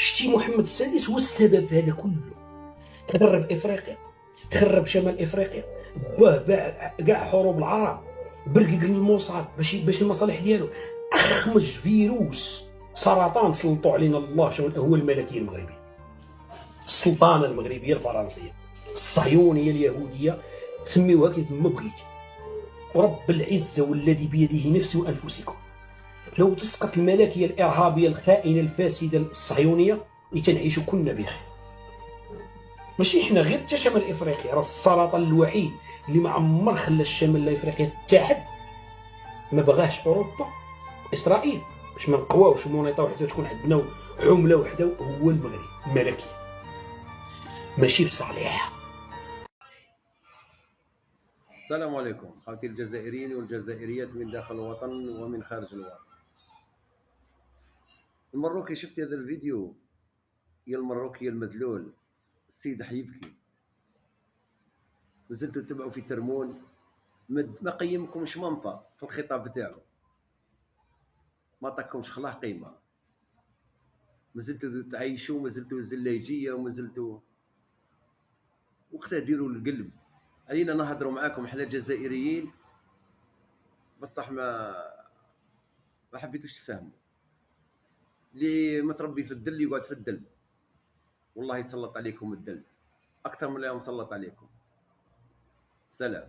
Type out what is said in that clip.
شتي محمد السادس هو السبب في هذا كله. خرب افريقيا، خرب شمال افريقيا، باه باع كاع حروب العرب، برقق الموصل باش المصالح ديالو. اخمج فيروس سرطان سلطوا علينا الله هو الملكيه المغربيه، السلطانه المغربيه الفرنسيه، الصهيونيه اليهوديه، سميوها كيف ما بغيتي. ورب العزه والذي بيده نفسي وانفسكم، لو تسقط الملكيه الارهابيه الخائنه الفاسده الصهيونيه لتنعيشوا كنا بخير. ماشي حنا غير حتى شمال افريقيا، راه السرطان الوحيد اللي ما عمر خلى الشمال الافريقيا تتحد، ما بغاهش اوروبا اسرائيل باش ما نقواوش مونيطه وحده تكون عندنا عمله وحده، هو المغرب الملكي ماشي في صالحها. السلام عليكم خوتي الجزائريين والجزائريات من داخل الوطن ومن خارج الوطن. المروكي شفت هذا الفيديو؟ يا المروكي المدلول، السيد حيبكي. نزلتوا تتبعوا في ترمون، ما قيمكمش مامبا في الخطاب تاعو، ما عطاكمش خلاه قيمه. مازلتوا تعيشوا، مازلتوا زلايجيه، ومازلتوا وقتها ديروا القلب. علينا نهضروا معاكم احنا جزائريين، بصح ما حبيتوش تفهموا. اللي متربي في الدل يقعد في الدل، والله يسلط عليكم الدل اكثر من اللي مسلط عليكم. سلام.